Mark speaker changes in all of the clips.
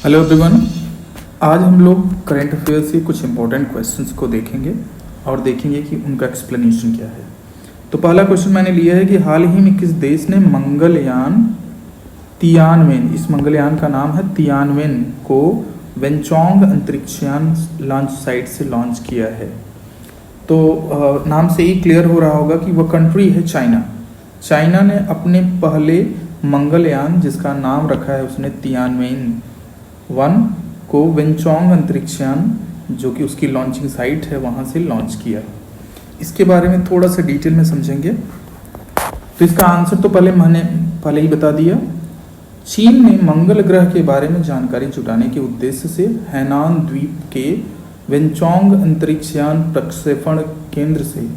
Speaker 1: Hello everyone. आज हम लोग करंट अफेयर से कुछ इंपॉर्टेंट क्वेश्चंस को देखेंगे और देखेंगे कि उनका एक्सप्लेनेशन क्या है। तो पहला क्वेश्चन मैंने लिया है कि हाल ही में किस देश ने मंगलयान तियानवेन, इस मंगलयान का नाम है तियानवेन, को वेंचोंग अंतरिक्षयान लॉन्च साइट से लॉन्च किया है। तो नाम से ही क्लियर हो रहा होगा कि वह कंट्री है चाइना। चाइना ने अपने पहले मंगलयान, जिसका नाम रखा है उसने तियानवेन 1, को वेंचोंग अंतरिक्षयान, जो कि उसकी लॉन्चिंग साइट है, वहाँ से लॉन्च किया। इसके बारे में थोड़ा सा डिटेल में समझेंगे। तो इसका आंसर तो मैंने पहले ही बता दिया। चीन ने मंगल ग्रह के बारे में जानकारी जुटाने के उद्देश्य से हैनान द्वीप के वेंचोंग अंतरिक्षयान प्रक्षेपण केंद्र से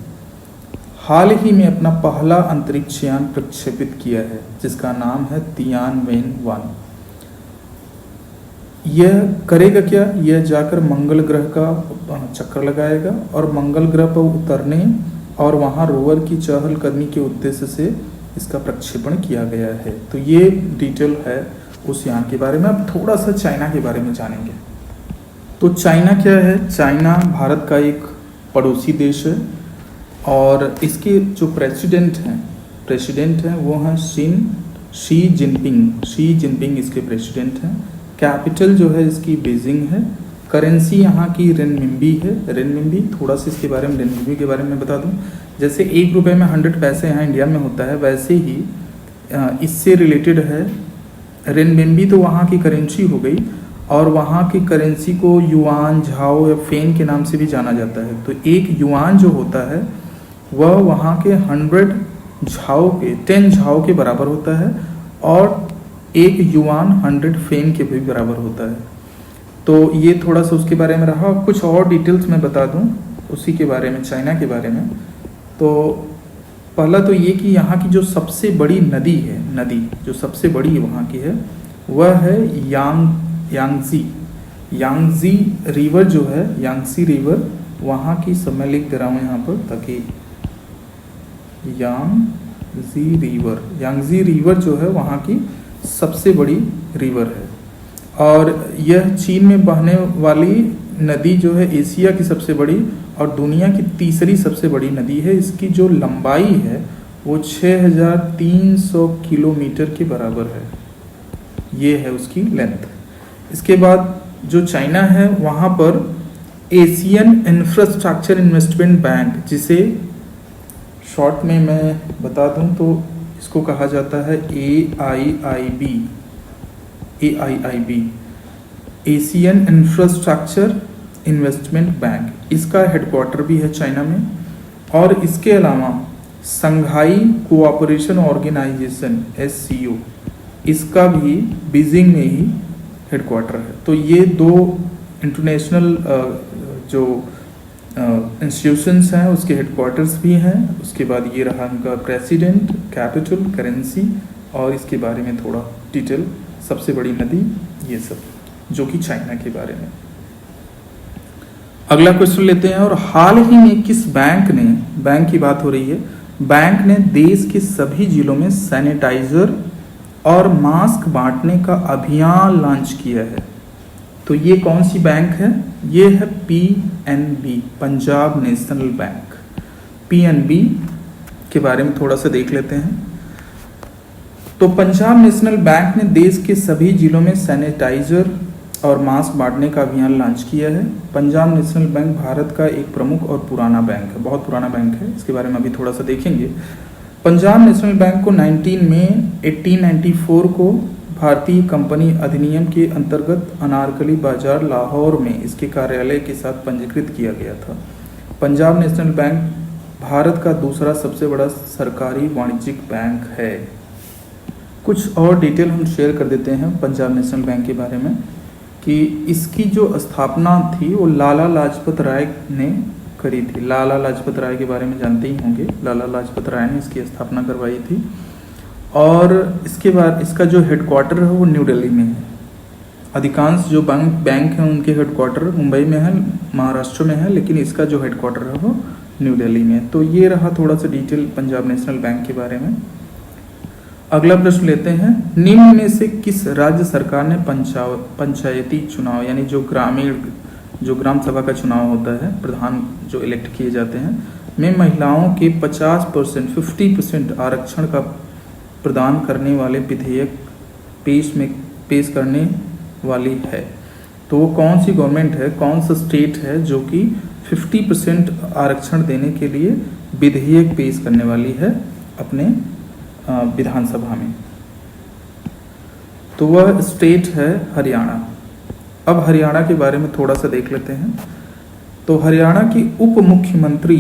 Speaker 1: हाल ही में अपना पहला अंतरिक्षयान प्रक्षेपित किया है, जिसका नाम है तियानवेन 1। यह करेगा क्या? यह जाकर मंगल ग्रह का चक्कर लगाएगा और मंगल ग्रह पर उतरने और वहाँ रोवर की चहलकदमी के उद्देश्य से इसका प्रक्षेपण किया गया है। तो ये डिटेल है उस यान के बारे में। अब थोड़ा सा चाइना के बारे में जानेंगे। तो चाइना क्या है? चाइना भारत का एक पड़ोसी देश है और इसके जो प्रेसिडेंट हैं वो हैं शी जिनपिंग इसके प्रेसिडेंट हैं। कैपिटल जो है इसकी बीजिंग है। करेंसी यहाँ की रेनमिंबी है। रेनमिंबी, थोड़ा सा इसके बारे में रेनमिंबी के बारे में बता दूं। जैसे 1 रुपये में 100 पैसे यहाँ इंडिया में होता है, वैसे ही इससे रिलेटेड है रेनमिंबी। तो वहाँ की करेंसी हो गई और वहाँ की करेंसी को युआन, झाओ या फेन के नाम से भी जाना जाता है। तो एक युआन जो होता है वह वहाँ के 10 झाओ के बराबर होता है और एक युआन 100 फेन के भी बराबर होता है। तो ये थोड़ा सा उसके बारे में रहा। कुछ और डिटेल्स मैं बता दूं उसी के बारे में, चाइना के बारे में। तो पहला तो ये कि यहाँ की जो सबसे बड़ी नदी जो सबसे बड़ी वहाँ की है वह है यांगजी रिवर जो है, यांगसी रिवर वहाँ की। सब मैं लिख दे रहा हूँ यहाँ पर ताकि यांगजी रिवर जो है वहाँ की सबसे बड़ी रिवर है। और यह चीन में बहने वाली नदी जो है एशिया की सबसे बड़ी और दुनिया की तीसरी सबसे बड़ी नदी है। इसकी जो लंबाई है वो 6300 किलोमीटर के बराबर है। ये है उसकी लेंथ। इसके बाद जो चाइना है वहाँ पर एशियन इंफ्रास्ट्रक्चर इन्वेस्टमेंट बैंक, जिसे शॉर्ट में मैं बता दूं तो इसको कहा जाता है AIIB, Asian infrastructure investment bank. इसका हेडक्वार्टर भी है चाइना में। और इसके अलावा संघाई कोऑपरेशन ऑर्गेनाइजेशन SCO, इसका भी बीजिंग में ही हेडक्वार्टर है। तो ये 2 इंटरनेशनल जो इंस्टीट्यूशंस हैं उसके हेडक्वार्टर्स भी हैं। उसके बाद ये रहा उनका प्रेसिडेंट, कैपिटल, करेंसी और इसके बारे में थोड़ा डिटेल, सबसे बड़ी नदी, ये सब जो कि चाइना के बारे में। अगला क्वेश्चन लेते हैं। और हाल ही में किस बैंक की बात हो रही है, बैंक ने देश के सभी जिलों में सैनिटाइजर और मास्क बांटने का अभियान लॉन्च किया है। तो ये कौन सी बैंक है? ये है PNB, Punjab national bank. PNB के बारे में थोड़ा सा देख लेते हैं। तो पंजाब नेशनल बैंक ने देश के सभी जिलों में सैनिटाइजर और मास्क बांटने का अभियान लॉन्च किया है। पंजाब नेशनल बैंक भारत का एक प्रमुख और पुराना बैंक है, बहुत पुराना बैंक है। इसके बारे में अभी थोड़ा सा देखेंगे। पंजाब नेशनल बैंक को 19 मई 1894 को भारतीय कंपनी अधिनियम के अंतर्गत अनारकली बाजार लाहौर में इसके कार्यालय के साथ पंजीकृत किया गया था। पंजाब नेशनल बैंक भारत का दूसरा सबसे बड़ा सरकारी वाणिज्यिक बैंक है। कुछ और डिटेल हम शेयर कर देते हैं पंजाब नेशनल बैंक के बारे में कि इसकी जो स्थापना थी वो लाला लाजपत राय ने करी थी। लाला लाजपत राय के बारे में जानते ही होंगे। लाला लाजपत राय ने इसकी स्थापना करवाई थी। और इसके बाद इसका जो हेडक्वार्टर है वो न्यू दिल्ली में है। अधिकांश जो बैंक हैं उनके हेडक्वार्टर मुंबई में है, महाराष्ट्र में है, लेकिन इसका जो हेडक्वार्टर है वो न्यू दिल्ली में। तो ये रहा थोड़ा सा डिटेल पंजाब नेशनल बैंक के बारे में। अगला प्रश्न लेते हैं, निम्न में से किस राज्य सरकार ने पंचायती चुनाव यानी जो ग्राम सभा का चुनाव होता है, प्रधान जो इलेक्ट किए जाते हैं, में महिलाओं के 50% आरक्षण का प्रदान करने वाले विधेयक पेश करने वाली है? तो वो कौन सी गवर्नमेंट है, कौन सा स्टेट है जो कि 50% आरक्षण देने के लिए विधेयक पेश करने वाली है अपने विधानसभा में? तो वह स्टेट है हरियाणा। अब हरियाणा के बारे में थोड़ा सा देख लेते हैं। तो हरियाणा की उप मुख्यमंत्री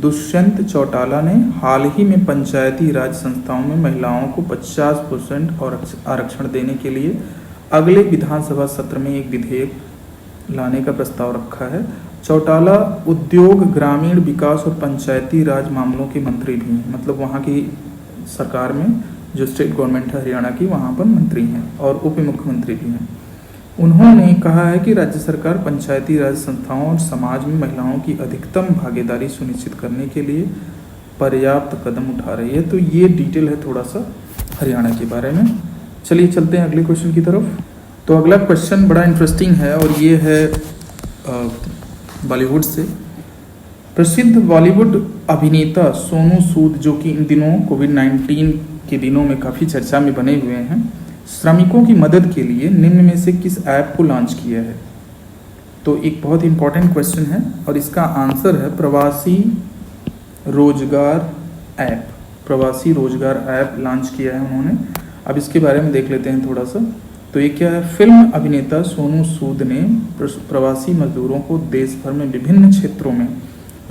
Speaker 1: दुष्यंत चौटाला ने हाल ही में पंचायती राज संस्थाओं में महिलाओं को 50% और आरक्षण देने के लिए अगले विधानसभा सत्र में एक विधेयक लाने का प्रस्ताव रखा है। चौटाला उद्योग, ग्रामीण विकास और पंचायती राज मामलों के मंत्री भी हैं, मतलब वहाँ की सरकार में जो स्टेट गवर्नमेंट है हरियाणा की, वहाँ पर मंत्री हैं और उप मुख्यमंत्री भी हैं। उन्होंने कहा है कि राज्य सरकार पंचायती राज संस्थाओं और समाज में महिलाओं की अधिकतम भागीदारी सुनिश्चित करने के लिए पर्याप्त कदम उठा रही है। तो ये डिटेल है थोड़ा सा हरियाणा के बारे में। चलिए चलते हैं अगले क्वेश्चन की तरफ। तो अगला क्वेश्चन बड़ा इंटरेस्टिंग है और ये है बॉलीवुड से। प्रसिद्ध बॉलीवुड अभिनेता सोनू सूद, जो कि इन दिनों कोविड-19 के दिनों में काफ़ी चर्चा में बने हुए हैं, श्रमिकों की मदद के लिए निम्न में से किस ऐप को लॉन्च किया है? तो एक बहुत इंपॉर्टेंट क्वेश्चन है और इसका आंसर है प्रवासी रोजगार ऐप। प्रवासी रोजगार ऐप लॉन्च किया है उन्होंने। अब इसके बारे में देख लेते हैं थोड़ा सा। तो ये क्या है? फिल्म अभिनेता सोनू सूद ने प्रवासी मजदूरों को देश भर में विभिन्न क्षेत्रों में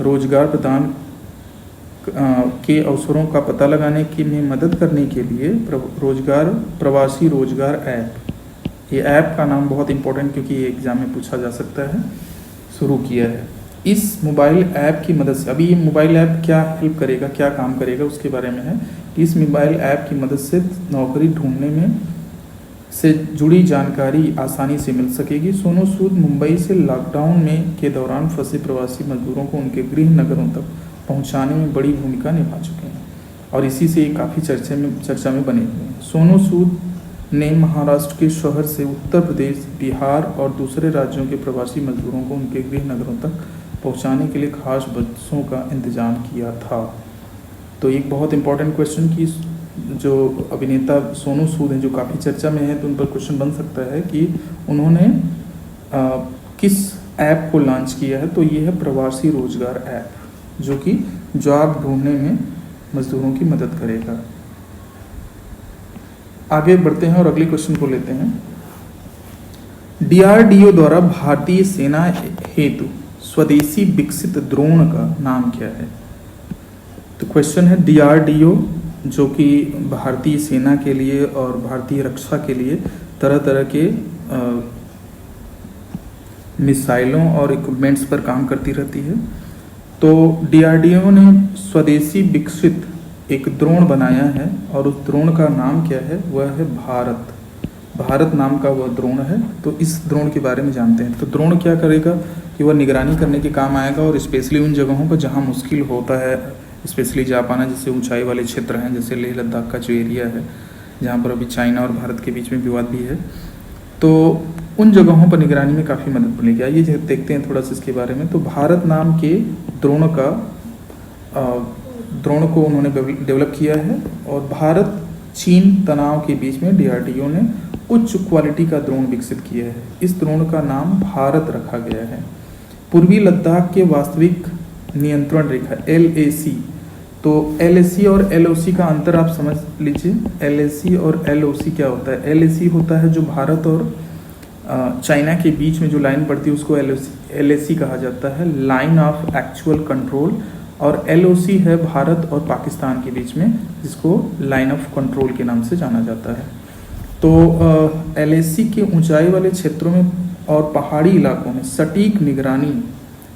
Speaker 1: रोजगार प्रदान के अवसरों का पता लगाने की में मदद करने के लिए प्रवासी रोजगार ऐप, ये ऐप का नाम बहुत इंपॉर्टेंट क्योंकि ये एग्जाम में पूछा जा सकता है, शुरू किया है। इस मोबाइल ऐप की मदद से, अभी ये मोबाइल ऐप क्या हेल्प करेगा, क्या काम करेगा उसके बारे में है कि इस मोबाइल ऐप की मदद से नौकरी ढूंढने में से जुड़ी जानकारी आसानी से मिल सकेगी। सोनू सूद मुंबई से लॉकडाउन में के दौरान फंसे प्रवासी मजदूरों को उनके गृह नगरों तक पहुंचाने में बड़ी भूमिका निभा चुके हैं और इसी से काफ़ी चर्चा में बने हुए हैं। सोनू सूद ने महाराष्ट्र के शहर से उत्तर प्रदेश, बिहार और दूसरे राज्यों के प्रवासी मजदूरों को उनके गृह नगरों तक पहुंचाने के लिए खास बसों का इंतजाम किया था। तो एक बहुत इंपॉर्टेंट क्वेश्चन कि जो अभिनेता सोनू सूद हैं जो काफ़ी चर्चा में है, तो उन पर क्वेश्चन बन सकता है कि उन्होंने किस ऐप को लॉन्च किया है? तो ये है प्रवासी रोजगार ऐप, जो कि जॉब ढूंढने में मजदूरों की मदद करेगा। आगे बढ़ते हैं और अगले क्वेश्चन को लेते हैं। DRDO द्वारा भारतीय सेना हेतु स्वदेशी विकसित ड्रोन का नाम क्या है? तो क्वेश्चन है DRDO, जो कि भारतीय सेना के लिए और भारतीय रक्षा के लिए तरह तरह के मिसाइलों और इक्विपमेंट्स पर काम करती रहती है। तो DRDO ने स्वदेशी विकसित एक ड्रोन बनाया है और उस ड्रोन का नाम क्या है? वह है भारत नाम का वह ड्रोन है। तो इस ड्रोन के बारे में जानते हैं। तो ड्रोन क्या करेगा कि वह निगरानी करने के काम आएगा और स्पेशली उन जगहों पर जहां मुश्किल होता है, स्पेशली जा पाना, जैसे ऊंचाई वाले क्षेत्र हैं, जैसे लेह लद्दाख का जो एरिया है जहाँ पर अभी चाइना और भारत के बीच में विवाद भी है, तो उन जगहों पर निगरानी में काफ़ी मदद मिलेगी। आइए देखते हैं थोड़ा सा इसके बारे में। तो भारत नाम के ड्रोन को उन्होंने डेवलप किया है और भारत चीन तनाव के बीच में DRDO ने उच्च क्वालिटी का ड्रोन विकसित किया है। इस ड्रोन का नाम भारत रखा गया है। पूर्वी लद्दाख के वास्तविक नियंत्रण रेखा LAC, तो LAC और LOC का अंतर आप समझ लीजिए। LAC और LOC क्या होता है? LAC होता है जो भारत और चाइना के बीच में जो लाइन पड़ती है उसको LAC कहा जाता है, लाइन ऑफ एक्चुअल कंट्रोल, और LOC है भारत और पाकिस्तान के बीच में, जिसको लाइन ऑफ कंट्रोल के नाम से जाना जाता है। तो LAC के ऊंचाई वाले क्षेत्रों में और पहाड़ी इलाकों में सटीक निगरानी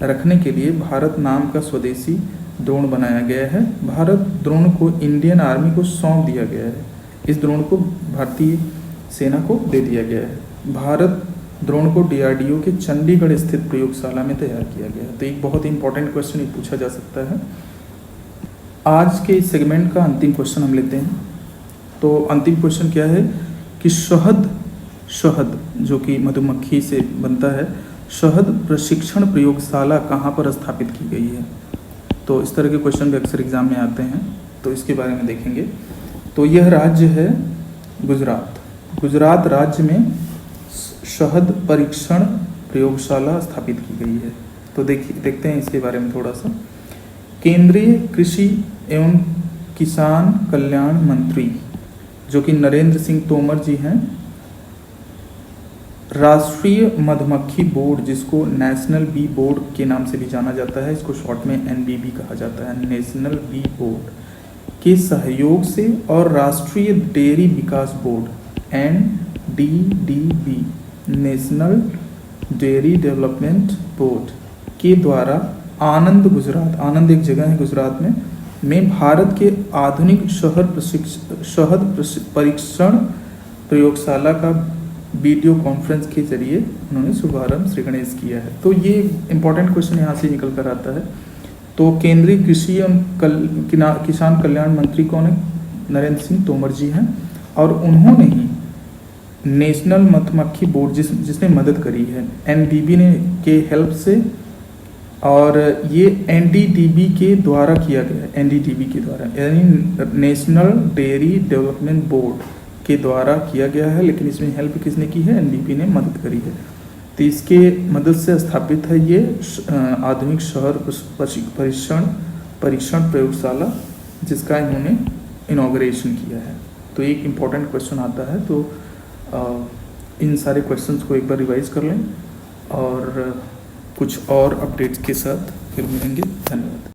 Speaker 1: रखने के लिए भारत नाम का स्वदेशी ड्रोन बनाया गया है। भारत ड्रोन को इंडियन आर्मी को सौंप दिया गया है। इस ड्रोन को भारतीय सेना को दे दिया गया है। भारत ड्रोन को DRDO के चंडीगढ़ स्थित प्रयोगशाला में तैयार किया गया है। तो एक बहुत ही इंपॉर्टेंट क्वेश्चन पूछा जा सकता है। आज के इस सेगमेंट का अंतिम क्वेश्चन हम लेते हैं। तो अंतिम क्वेश्चन क्या है कि शहद जो कि मधुमक्खी से बनता है, शहद प्रशिक्षण प्रयोगशाला कहाँ पर स्थापित की गई है। तो इस तरह के क्वेश्चन अक्सर एग्जाम में आते हैं, तो इसके बारे में देखेंगे। तो यह राज्य है गुजरात। गुजरात राज्य में शहद परीक्षण प्रयोगशाला स्थापित की गई है। तो देखते हैं इसके बारे में थोड़ा सा। केंद्रीय कृषि एवं किसान कल्याण मंत्री जो कि नरेंद्र सिंह तोमर जी हैं, राष्ट्रीय मधुमक्खी बोर्ड जिसको नेशनल बी बोर्ड के नाम से भी जाना जाता है, इसको शॉर्ट में एनबीबी कहा जाता है, नेशनल बी बोर्ड के सहयोग से और राष्ट्रीय डेयरी विकास board NDDB national dairy development board के द्वारा आनंद गुजरात, आनंद एक जगह है गुजरात में भारत के आधुनिक शहद परीक्षण प्रयोगशाला का वीडियो कॉन्फ्रेंस के जरिए उन्होंने शुभारंभ श्री गणेश किया है। तो ये इंपॉर्टेंट क्वेश्चन यहाँ से निकल कर आता है। तो केंद्रीय कृषि एवं किसान कल्याण मंत्री कौन है? नरेंद्र सिंह तोमर जी हैं, और उन्होंने ही नेशनल मधुमक्खी बोर्ड जिसने मदद करी है एनडीबी ने के हेल्प से, और ये एनडीडीबी के द्वारा किया गया है, एनडीडीबी के द्वारा यानी नेशनल डेयरी डेवलपमेंट बोर्ड के द्वारा किया गया है, लेकिन इसमें हेल्प किसने की है? एनडीबी ने मदद करी है। तो इसके मदद से स्थापित है ये आधुनिक शहर परीक्षण प्रयोगशाला जिसका इन्होंने इनॉग्रेशन किया है। तो एक इम्पॉर्टेंट क्वेश्चन आता है, तो इन सारे क्वेश्चंस को एक बार रिवाइज कर लें और कुछ और अपडेट्स के साथ फिर मिलेंगे। धन्यवाद।